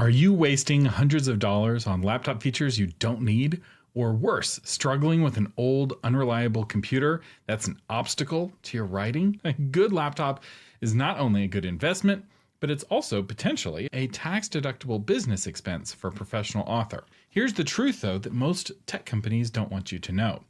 Are you wasting hundreds of dollars on laptop features you don't need? Or worse, struggling with an old, unreliable computer that's an obstacle to your writing? A good laptop is not only a good investment, but it's also potentially a tax-deductible business expense for a professional author. Here's the truth, though, that most tech companies don't want you to know.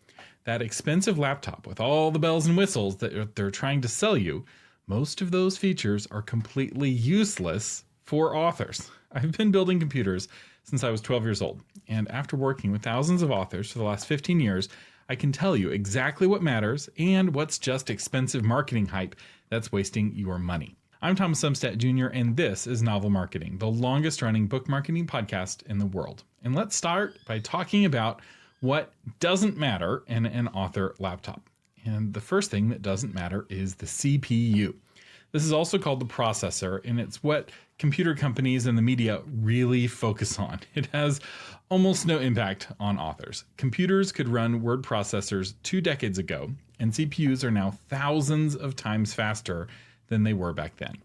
That expensive laptop with all the bells and whistles that they're trying to sell you, most of those features are completely useless for authors. I've been building computers since I was 12 years old, and after working with thousands of authors for the last 15 years, I can tell you exactly what matters and what's just expensive marketing hype that's wasting your money. I'm Thomas Umstattd Jr., and this is Novel Marketing, the longest-running book marketing podcast in the world. And let's start by talking about what doesn't matter in an author laptop. And the first thing that doesn't matter is the CPU. This is also called the processor, and it's what computer companies and the media really focus on. It has almost no impact on authors. Computers could run word processors 2 decades ago, and CPUs are now thousands of times faster than they were back then.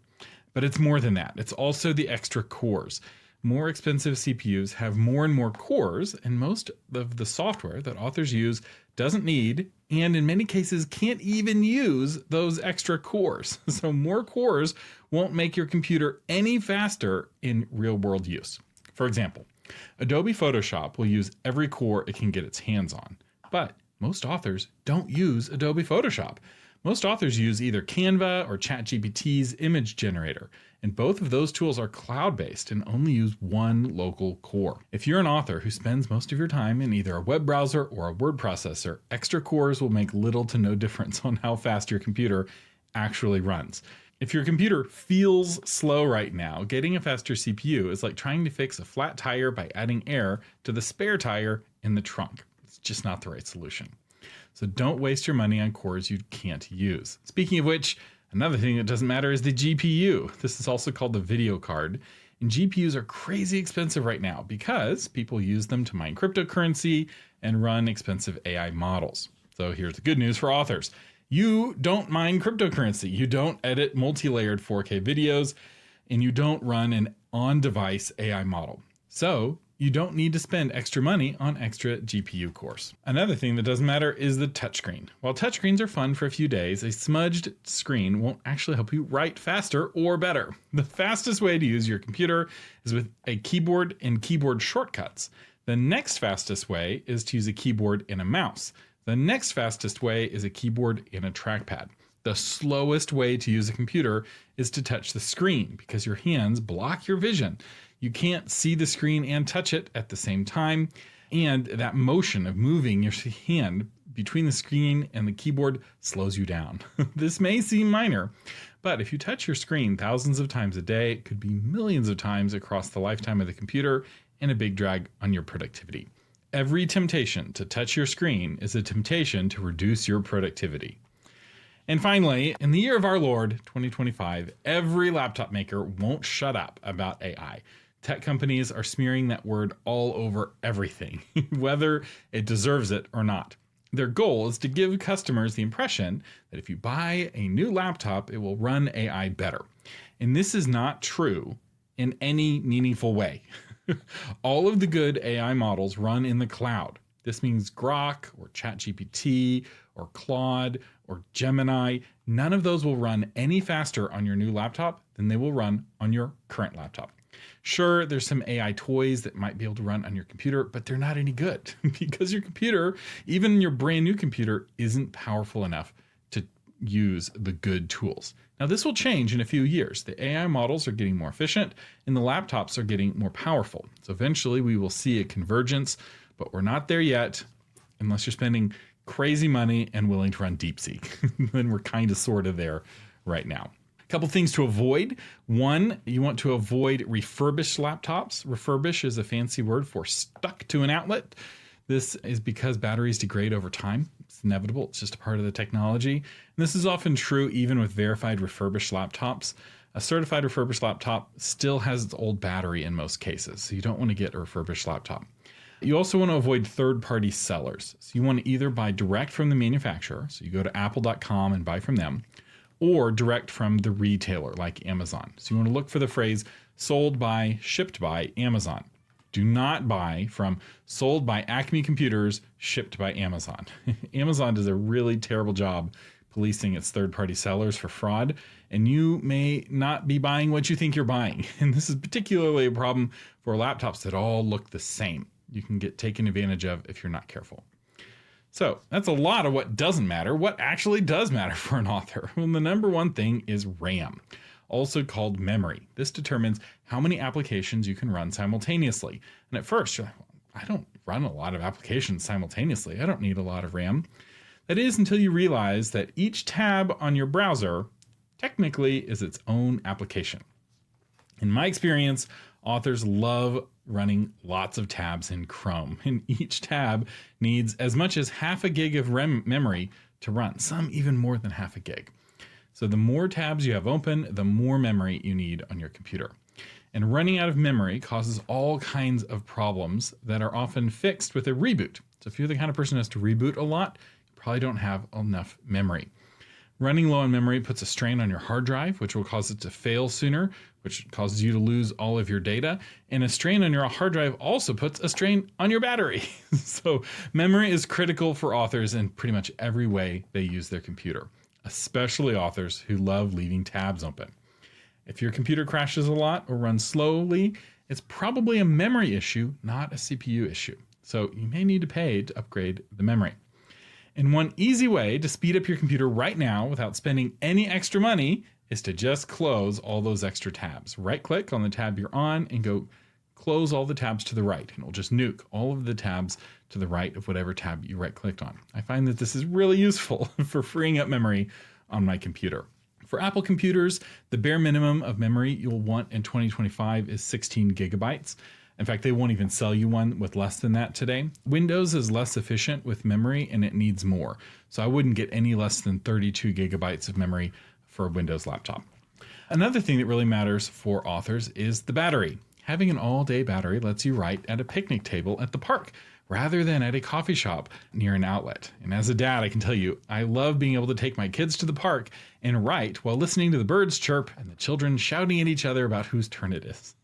But it's more than that. It's also the extra cores. More expensive CPUs have more and more cores, and most of the software that authors use doesn't need, and in many cases can't even use, those extra cores. So more cores won't make your computer any faster in real-world use. For example, Adobe Photoshop will use every core it can get its hands on, but most authors don't use Adobe Photoshop. Most authors use either Canva or ChatGPT's image generator, and both of those tools are cloud-based and only use one local core. If you're an author who spends most of your time in either a web browser or a word processor, extra cores will make little to no difference on how fast your computer actually runs. If your computer feels slow right now, getting a faster CPU is like trying to fix a flat tire by adding air to the spare tire in the trunk. It's just not the right solution. So don't waste your money on cores you can't use. Speaking of which, another thing that doesn't matter is the GPU. This is also called the video card. And GPUs are crazy expensive right now because people use them to mine cryptocurrency and run expensive AI models. So here's the good news for authors. You don't mine cryptocurrency. You don't edit multi-layered 4K videos, and you don't run an on-device AI model. So you don't need to spend extra money on extra GPU cores. Another thing that doesn't matter is the touchscreen. While touchscreens are fun for a few days, a smudged screen won't actually help you write faster or better. The fastest way to use your computer is with a keyboard and keyboard shortcuts. The next fastest way is to use a keyboard and a mouse. The next fastest way is a keyboard and a trackpad. The slowest way to use a computer is to touch the screen because your hands block your vision. You can't see the screen and touch it at the same time, and that motion of moving your hand between the screen and the keyboard slows you down. This may seem minor, but if you touch your screen thousands of times a day, it could be millions of times across the lifetime of the computer and a big drag on your productivity. Every temptation to touch your screen is a temptation to reduce your productivity. And finally, in the year of our Lord, 2025, every laptop maker won't shut up about AI. Tech companies are smearing that word all over everything, whether it deserves it or not. Their goal is to give customers the impression that if you buy a new laptop, it will run AI better. And this is not true in any meaningful way. All of the good AI models run in the cloud. This means Grok or ChatGPT or Claude or Gemini. None of those will run any faster on your new laptop than they will run on your current laptop. Sure, there's some AI toys that might be able to run on your computer, but they're not any good because your computer, even your brand new computer, isn't powerful enough to use the good tools. Now, this will change in a few years. The AI models are getting more efficient and the laptops are getting more powerful. So eventually we will see a convergence, but we're not there yet unless you're spending crazy money and willing to run DeepSeek. Then we're kind of sort of there right now. A couple things to avoid. One, you want to avoid refurbished laptops. Refurbish is a fancy word for stuck to an outlet. This is because batteries degrade over time. It's inevitable. It's just a part of the technology. And this is often true even with verified refurbished laptops. A certified refurbished laptop still has its old battery in most cases, so you don't want to get a refurbished laptop. You also want to avoid third-party sellers. So you want to either buy direct from the manufacturer, so you go to apple.com and buy from them, or direct from the retailer like Amazon. So you want to look for the phrase sold by, shipped by Amazon. Do not buy from sold by Acme Computers, shipped by Amazon. Amazon does a really terrible job policing its third-party sellers for fraud, and you may not be buying what you think you're buying. And this is particularly a problem for laptops that all look the same. You can get taken advantage of if you're not careful. So that's a lot of what doesn't matter. What actually does matter for an author? Well, the number one thing is RAM, also called memory. This determines how many applications you can run simultaneously. And at first, you're like, well, I don't run a lot of applications simultaneously. I don't need a lot of RAM. That is until you realize that each tab on your browser technically is its own application. In my experience, authors love running lots of tabs in Chrome, and each tab needs as much as half a gig of RAM memory to run, some even more than half a gig. So the more tabs you have open, the more memory you need on your computer. And running out of memory causes all kinds of problems that are often fixed with a reboot. So if you're the kind of person who has to reboot a lot, you probably don't have enough memory. Running low on memory puts a strain on your hard drive, which will cause it to fail sooner, which causes you to lose all of your data. And a strain on your hard drive also puts a strain on your battery. So memory is critical for authors in pretty much every way they use their computer, especially authors who love leaving tabs open. If your computer crashes a lot or runs slowly, it's probably a memory issue, not a CPU issue. So you may need to pay to upgrade the memory. And one easy way to speed up your computer right now without spending any extra money is to just close all those extra tabs. Right-click on the tab you're on and go close all the tabs to the right, and it'll just nuke all of the tabs to the right of whatever tab you right-clicked on. I find that this is really useful for freeing up memory on my computer. For Apple computers, the bare minimum of memory you'll want in 2025 is 16 gigabytes. In fact, they won't even sell you one with less than that today. Windows is less efficient with memory and it needs more. So I wouldn't get any less than 32 gigabytes of memory for a Windows laptop. Another thing that really matters for authors is the battery. Having an all-day battery lets you write at a picnic table at the park rather than at a coffee shop near an outlet. And as a dad, I can tell you, I love being able to take my kids to the park and write while listening to the birds chirp and the children shouting at each other about whose turn it is.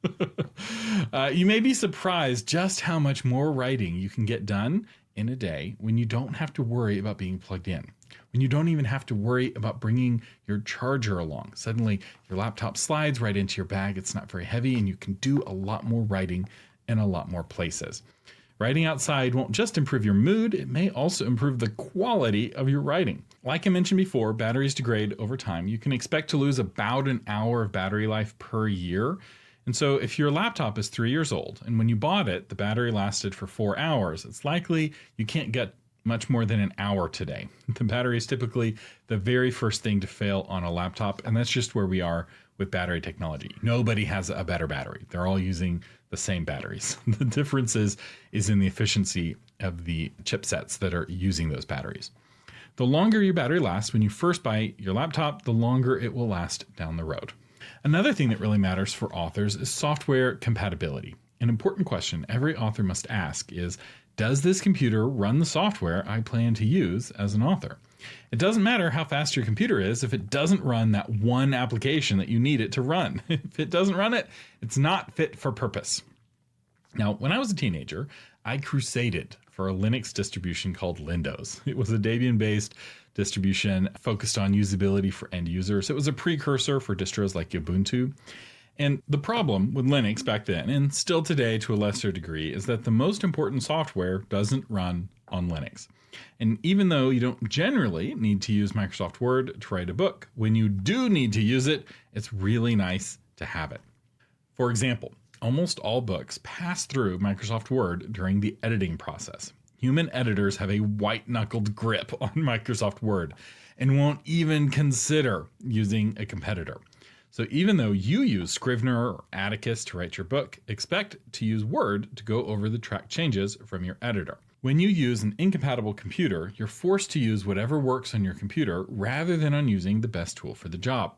You may be surprised just how much more writing you can get done in a day when you don't have to worry about being plugged in. When you don't even have to worry about bringing your charger along. Suddenly, your laptop slides right into your bag. It's not very heavy, and you can do a lot more writing in a lot more places. Writing outside won't just improve your mood, it may also improve the quality of your writing. Like I mentioned before, batteries degrade over time. You can expect to lose about an hour of battery life per year. And so if your laptop is 3 years old, and when you bought it, the battery lasted for 4 hours, it's likely you can't get much more than an hour today. The battery is typically the very first thing to fail on a laptop, and that's just where we are with battery technology. Nobody has a better battery. They're all using the same batteries. The difference is in the efficiency of the chipsets that are using those batteries. The longer your battery lasts when you first buy your laptop, the longer it will last down the road. Another thing that really matters for authors is software compatibility. An important question every author must ask is, does this computer run the software I plan to use as an author? It doesn't matter how fast your computer is if it doesn't run that one application that you need it to run. If it doesn't run it, it's not fit for purpose. Now, when I was a teenager, I crusaded for a Linux distribution called Windows. It was a Debian-based distribution focused on usability for end users. It was a precursor for distros like Ubuntu. And the problem with Linux back then, and still today to a lesser degree, is that the most important software doesn't run on Linux. And even though you don't generally need to use Microsoft Word to write a book, when you do need to use it, it's really nice to have it. For example, almost all books pass through Microsoft Word during the editing process. Human editors have a white-knuckled grip on Microsoft Word and won't even consider using a competitor. So even though you use Scrivener or Atticus to write your book, expect to use Word to go over the track changes from your editor. When you use an incompatible computer, you're forced to use whatever works on your computer rather than on using the best tool for the job.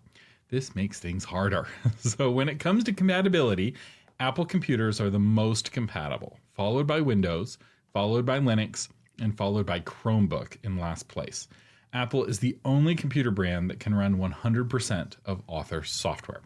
This makes things harder. So when it comes to compatibility, Apple computers are the most compatible, followed by Windows, followed by Linux, and followed by Chromebook in last place. Apple is the only computer brand that can run 100% of author software.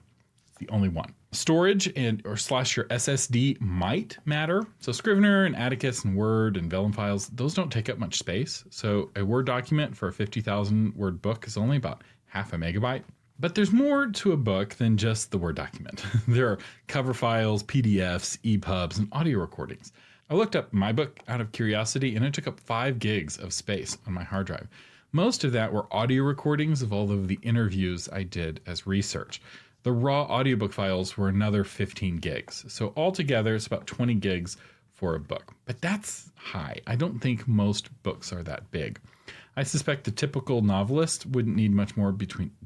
It's the only one. Storage and or slash your SSD might matter. So Scrivener and Atticus and Word and Vellum files, those don't take up much space. So a Word document for a 50,000 word book is only about half a megabyte. But there's more to a book than just the Word document. There are cover files, PDFs, EPUBs, and audio recordings. I looked up my book out of curiosity, and it took up 5 gigs of space on my hard drive. Most of that were audio recordings of all of the interviews I did as research. The raw audiobook files were another 15 gigs. So altogether, it's about 20 gigs for a book. But that's high. I don't think most books are that big. I suspect the typical novelist wouldn't need much more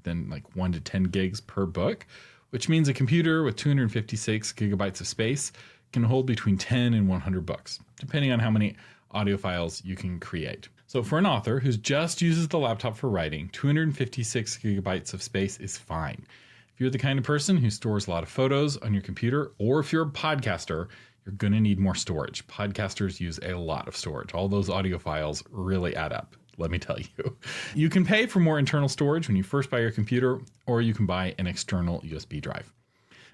than like 1 to 10 gigs per book, which means a computer with 256 gigabytes of space can hold between 10 and 100 books, depending on how many audio files you can create. So for an author who just uses the laptop for writing, 256 gigabytes of space is fine. If you're the kind of person who stores a lot of photos on your computer, or if you're a podcaster, you're going to need more storage. Podcasters use a lot of storage. All those audio files really add up, let me tell you. You can pay for more internal storage when you first buy your computer, or you can buy an external USB drive.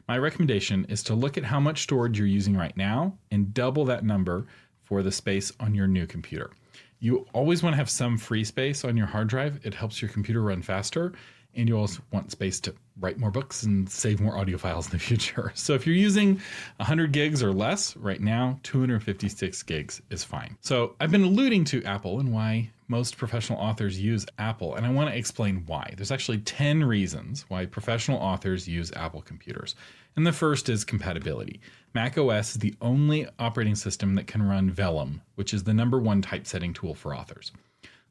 My recommendation is to look at how much storage you're using right now and double that number for the space on your new computer. You always want to have some free space on your hard drive. It helps your computer run faster. And you also want space to write more books and save more audio files in the future. So if you're using 100 gigs or less right now, 256 gigs is fine. So I've been alluding to Apple and why most professional authors use Apple, and I want to explain why. There's actually 10 reasons why professional authors use Apple computers. And the first is compatibility. Mac OS is the only operating system that can run Vellum, which is the #1 typesetting tool for authors.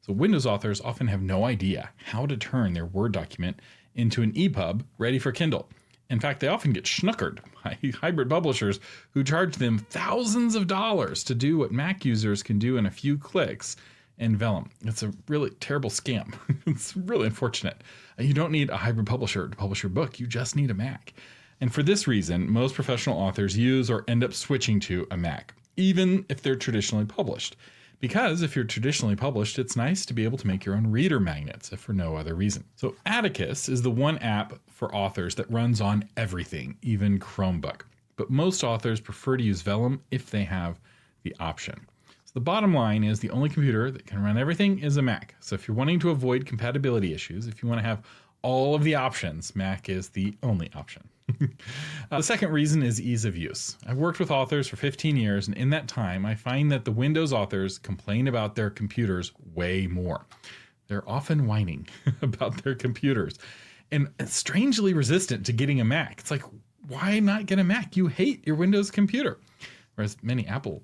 So Windows authors often have no idea how to turn their Word document into an EPUB ready for Kindle. In fact, they often get schnookered by hybrid publishers who charge them thousands of dollars to do what Mac users can do in a few clicks in Vellum. It's a really terrible scam. It's really unfortunate. You don't need a hybrid publisher to publish your book. You just need a Mac. And for this reason, most professional authors use or end up switching to a Mac, even if they're traditionally published. Because if you're traditionally published, it's nice to be able to make your own reader magnets, if for no other reason. So Atticus is the one app for authors that runs on everything, even Chromebook. But most authors prefer to use Vellum if they have the option. So the bottom line is the only computer that can run everything is a Mac. So if you're wanting to avoid compatibility issues, if you want to have all of the options, Mac is the only option. The second reason is ease of use. I've worked with authors for 15 years, and in that time, I find that the Windows authors complain about their computers way more. They're often whining about their computers and strangely resistant to getting a Mac. It's like, why not get a Mac? You hate your Windows computer. Whereas many Apple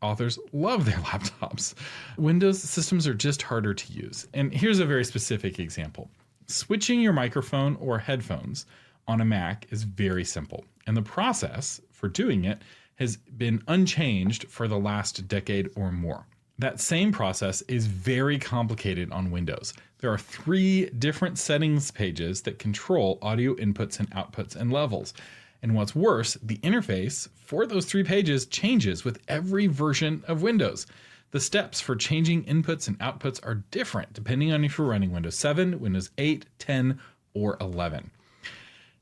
authors love their laptops. Windows systems are just harder to use. And here's a very specific example. Switching your microphone or headphones on a Mac is very simple, and the process for doing it has been unchanged for the last decade or more. That same process is very complicated on Windows. There are 3 different settings pages that control audio inputs and outputs and levels. And what's worse, the interface for those 3 pages changes with every version of Windows. The steps for changing inputs and outputs are different depending on if you're running Windows 7, Windows 8, 10, or 11.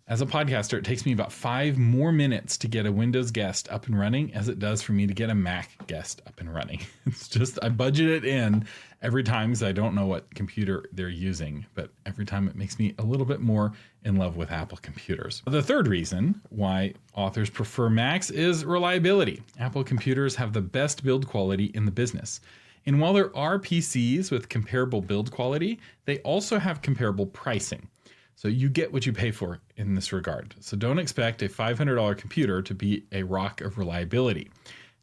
As a podcaster, it takes me about 5 more minutes to get a Windows guest up and running as it does for me to get a Mac guest up and running. It's just, I budget it in every time because I don't know what computer they're using, but every time it makes me a little bit more in love with Apple computers. The third reason why authors prefer Macs is reliability. Apple computers have the best build quality in the business. And while there are PCs with comparable build quality, they also have comparable pricing. So you get what you pay for in this regard. So don't expect a $500 computer to be a rock of reliability.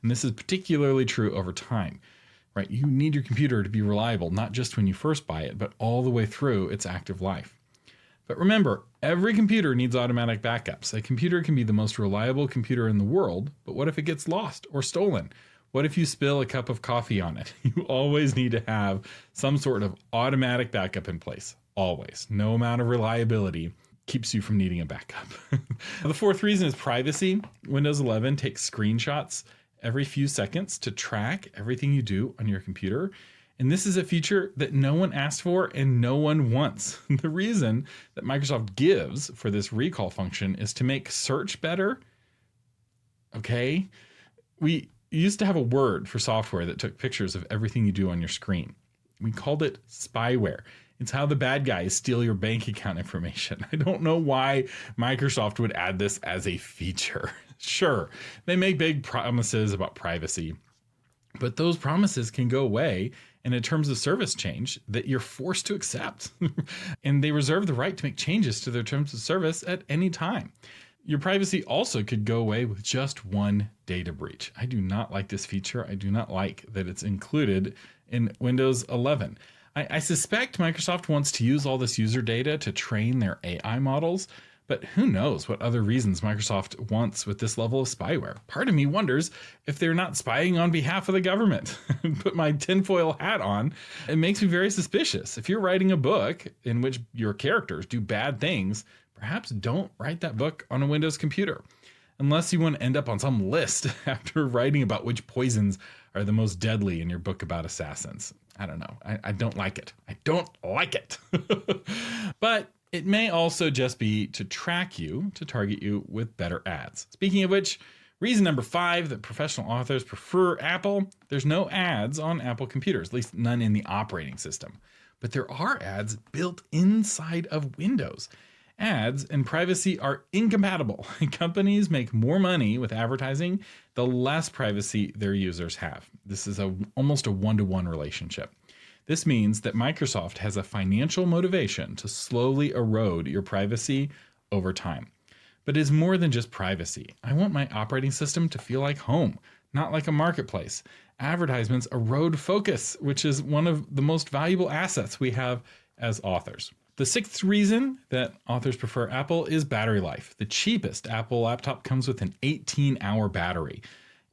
And this is particularly true over time, right? You need your computer to be reliable, not just when you first buy it, but all the way through its active life. But remember, every computer needs automatic backups. A computer can be the most reliable computer in the world, but what if it gets lost or stolen? What if you spill a cup of coffee on it? You always need to have some sort of automatic backup in place. Always. No amount of reliability keeps you from needing a backup. The fourth reason is privacy. Windows 11 takes screenshots every few seconds to track everything you do on your computer. And this is a feature that no one asked for and no one wants. The reason that Microsoft gives for this recall function is to make search better. Okay. We used to have a word for software that took pictures of everything you do on your screen. We called it spyware. It's how the bad guys steal your bank account information. I don't know why Microsoft would add this as a feature. Sure, they make big promises about privacy, but those promises can go away in a terms of service change that you're forced to accept. And they reserve the right to make changes to their terms of service at any time. Your privacy also could go away with just one data breach. I do not like this feature. I do not like that it's included in Windows 11. I suspect Microsoft wants to use all this user data to train their AI models, but who knows what other reasons Microsoft wants with this level of spyware. Part of me wonders if they're not spying on behalf of the government. Put my tinfoil hat on. It makes me very suspicious. If you're writing a book in which your characters do bad things, perhaps don't write that book on a Windows computer. Unless you want to end up on some list after writing about which poisons are the most deadly in your book about assassins. I don't know. I don't like it. I don't like it. But it may also just be to track you, to target you with better ads. Speaking of which, reason number 5 that professional authors prefer Apple, there's no ads on Apple computers, at least none in the operating system. But there are ads built inside of Windows. Ads and privacy are incompatible. Companies make more money with advertising the less privacy their users have. This is almost a one-to-one relationship. This means that Microsoft has a financial motivation to slowly erode your privacy over time. But it's more than just privacy. I want my operating system to feel like home, not like a marketplace. Advertisements erode focus, which is one of the most valuable assets we have as authors. The 6th reason that authors prefer Apple is battery life. The cheapest Apple laptop comes with an 18-hour battery,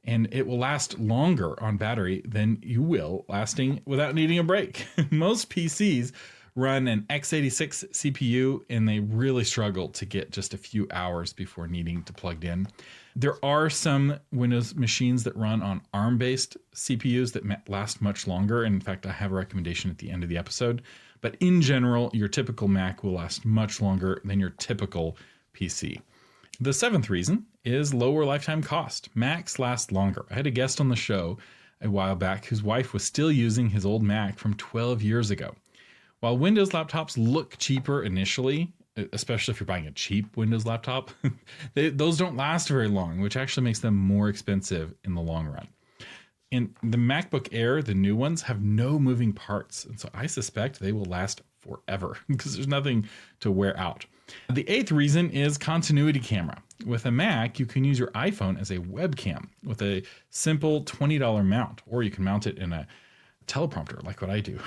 and it will last longer on battery than you will lasting without needing a break. Most PCs run an x86 CPU, and they really struggle to get just a few hours before needing to plug in. There are some Windows machines that run on ARM-based CPUs that last much longer. And in fact, I have a recommendation at the end of the episode. But in general, your typical Mac will last much longer than your typical PC. The 7th reason is lower lifetime cost. Macs last longer. I had a guest on the show a while back whose wife was still using his old Mac from 12 years ago. While Windows laptops look cheaper initially, especially if you're buying a cheap Windows laptop, those don't last very long, which actually makes them more expensive in the long run. And the MacBook Air, the new ones, have no moving parts. And so I suspect they will last forever because there's nothing to wear out. The 8th reason is continuity camera. With a Mac, you can use your iPhone as a webcam with a simple $20 mount, or you can mount it in a teleprompter like what I do,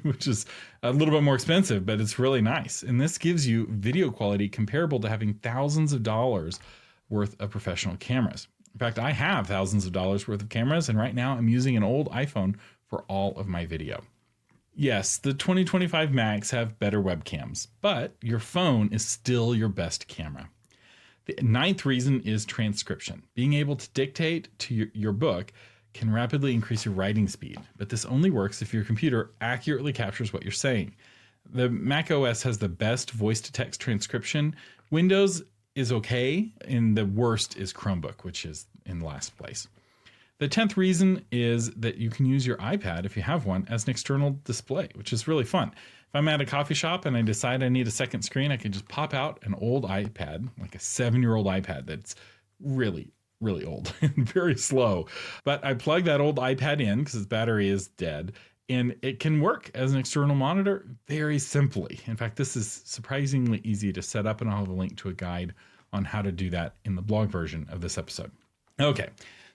which is a little bit more expensive, but it's really nice. And this gives you video quality comparable to having thousands of dollars worth of professional cameras. In fact, I have thousands of dollars worth of cameras, and right now I'm using an old iPhone for all of my video. Yes, the 2025 Macs have better webcams, but your phone is still your best camera. The 9th reason is transcription. Being able to dictate to your book can rapidly increase your writing speed, but this only works if your computer accurately captures what you're saying. The Mac OS has the best voice-to-text transcription. Windows is okay, and the worst is Chromebook, which is in last place. The 10th reason is that you can use your iPad, if you have one, as an external display, which is really fun. If I'm at a coffee shop and I decide I need a second screen, I can just pop out an old iPad, like a 7-year-old iPad that's really, really old and very slow. But I plug that old iPad in because its battery is dead, and it can work as an external monitor very simply. In fact, this is surprisingly easy to set up, and I'll have a link to a guide on how to do that in the blog version of this episode. Okay,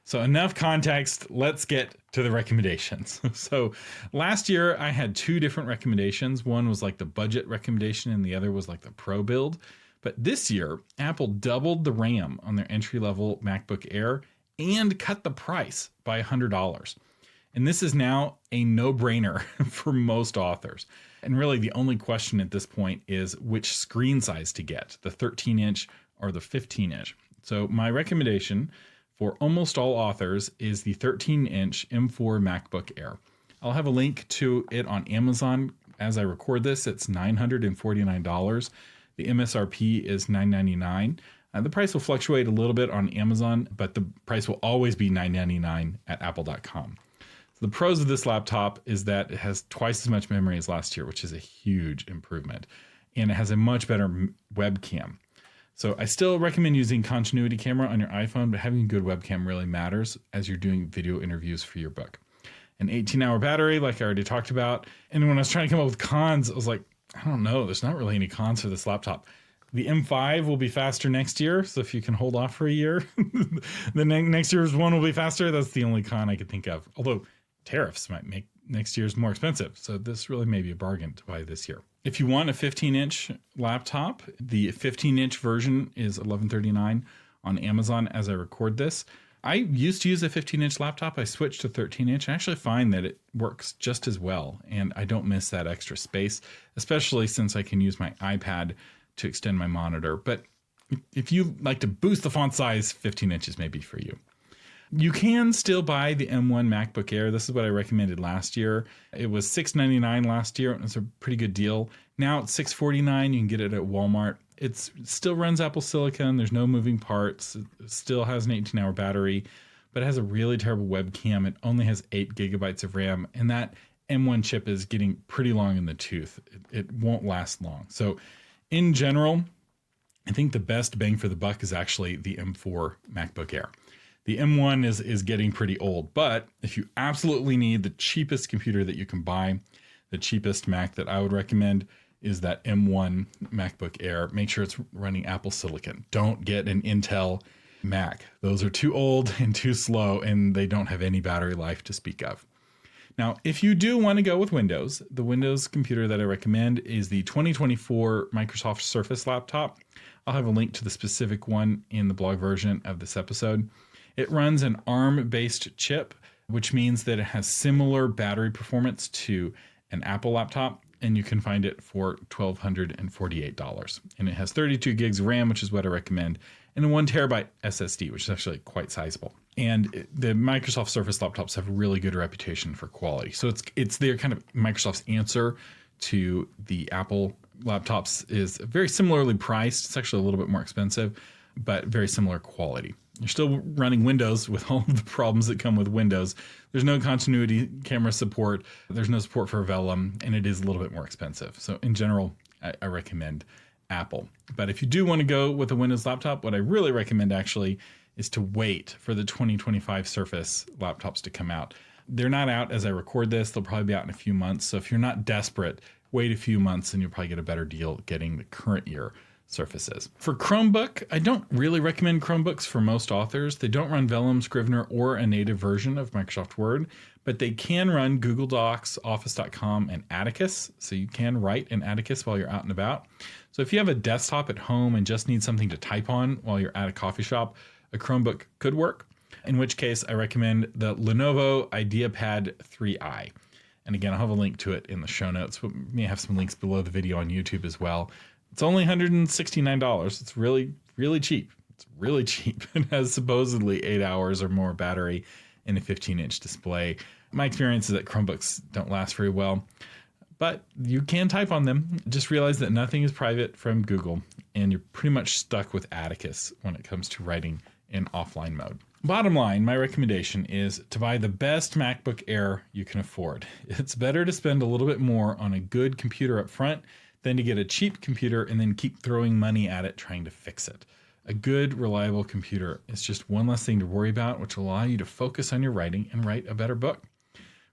so enough context. Let's get to the recommendations. So last year I had 2 different recommendations. One was like the budget recommendation and the other was like the pro build. But this year, Apple doubled the RAM on their entry-level MacBook Air and cut the price by $100. And this is now a no-brainer for most authors. And really the only question at this point is which screen size to get, the 13-inch or the 15-inch. So my recommendation for almost all authors is the 13-inch M4 MacBook Air. I'll have a link to it on Amazon as I record this. It's $949. The MSRP is $999. The price will fluctuate a little bit on Amazon, but the price will always be $999 at apple.com. So the pros of this laptop is that it has twice as much memory as last year, which is a huge improvement. And it has a much better webcam. So I still recommend using continuity camera on your iPhone, but having a good webcam really matters as you're doing video interviews for your book. An 18-hour battery, like I already talked about. And when I was trying to come up with cons, I was like, I don't know. There's not really any cons for this laptop. The M5 will be faster next year, so if you can hold off for a year, the next year's one will be faster. That's the only con I could think of. Although tariffs might make next year's more expensive, so this really may be a bargain to buy this year. If you want a 15-inch laptop, the 15-inch version is $1139 on Amazon as I record this. I used to use a 15-inch laptop. I switched to 13-inch. I actually find that it works just as well, and I don't miss that extra space, especially since I can use my iPad to extend my monitor. But if you like to boost the font size, 15 inches may be for you. You can still buy the M1 MacBook Air. This is what I recommended last year. It was $699 last year. It was a pretty good deal. Now it's $649. You can get it at Walmart. It still runs Apple Silicon. There's no moving parts. It still has an 18-hour battery, but it has a really terrible webcam. It only has 8 gigabytes of RAM, and that M1 chip is getting pretty long in the tooth. It won't last long. So in general, I think the best bang for the buck is actually the M4 MacBook Air. The M1 is getting pretty old, but if you absolutely need the cheapest computer that you can buy, the cheapest Mac that I would recommend is that M1 MacBook Air. Make sure it's running Apple Silicon. Don't get an Intel Mac. Those are too old and too slow, and they don't have any battery life to speak of. Now, if you do want to go with Windows, the Windows computer that I recommend is the 2024 Microsoft Surface laptop. I'll have a link to the specific one in the blog version of this episode. It runs an ARM-based chip, which means that it has similar battery performance to an Apple laptop, and you can find it for $1,248. And it has 32 gigs of RAM, which is what I recommend, and a 1 terabyte SSD, which is actually quite sizable. And the Microsoft Surface laptops have a really good reputation for quality. So it's their kind of Microsoft's answer to the Apple laptops is very similarly priced. It's actually a little bit more expensive, but very similar quality. You're still running Windows with all of the problems that come with Windows. There's no continuity camera support. There's no support for Vellum, and it is a little bit more expensive. So in general, I recommend Apple. But if you do want to go with a Windows laptop, what I really recommend actually is to wait for the 2025 Surface laptops to come out. They're not out as I record this. They'll probably be out in a few months. So if you're not desperate, wait a few months and you'll probably get a better deal getting the current year Surfaces. For Chromebook, I don't really recommend Chromebooks for most authors. They don't run Vellum, Scrivener, or a native version of Microsoft Word, but they can run Google Docs, Office.com, and Atticus. So you can write in Atticus while you're out and about. So if you have a desktop at home and just need something to type on while you're at a coffee shop, a Chromebook could work, in which case I recommend the Lenovo IdeaPad 3i. And again, I'll have a link to it in the show notes. We may have some links below the video on YouTube as well. It's only $169. It's really, really cheap. It's really cheap. It has supposedly 8 hours or more battery and a 15-inch display. My experience is that Chromebooks don't last very well, but you can type on them. Just realize that nothing is private from Google, and you're pretty much stuck with Atticus when it comes to writing in offline mode. Bottom line, my recommendation is to buy the best MacBook Air you can afford. It's better to spend a little bit more on a good computer up front than to get a cheap computer and then keep throwing money at it trying to fix it. A good, reliable computer is just one less thing to worry about, which will allow you to focus on your writing and write a better book.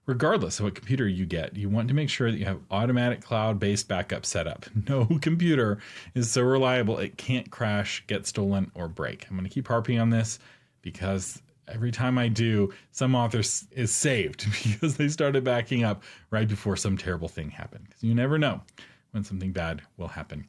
Regardless of what computer you get, you want to make sure that you have automatic cloud-based backup set up. No computer is so reliable it can't crash, get stolen, or break. I'm going to keep harping on this because every time I do, some author is saved because they started backing up right before some terrible thing happened. Because you never know when something bad will happen.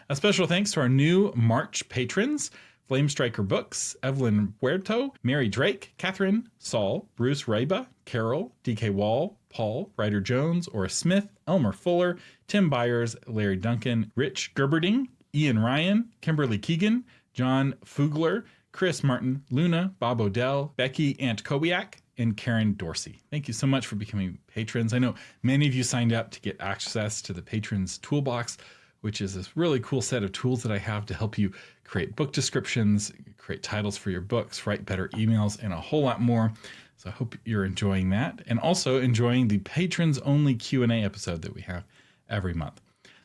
A special thanks to our new March patrons: Flame Striker Books, Evelyn Puerto, Mary Drake, Catherine, Saul, Bruce Raiba, Carol, DK Wall, Paul, Ryder Jones, Ora Smith, Elmer Fuller, Tim Byers, Larry Duncan, Rich Gerberding, Ian Ryan, Kimberly Keegan, John Fugler, Chris Martin, Luna, Bob Odell, Becky Ant Kobiak, and Karen Dorsey. Thank you so much for becoming patrons. I know many of you signed up to get access to the Patrons Toolbox, which is this really cool set of tools that I have to help you create book descriptions, create titles for your books, write better emails, and a whole lot more. So I hope you're enjoying that, and also enjoying the patrons only Q&A episode that we have every month.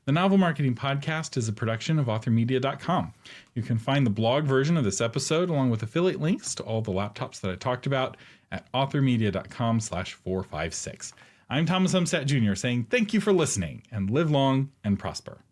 The Novel Marketing Podcast is a production of authormedia.com. You can find the blog version of this episode along with affiliate links to all the laptops that I talked about at authormedia.com/456. I'm Thomas Umstattd Jr. saying thank you for listening and live long and prosper.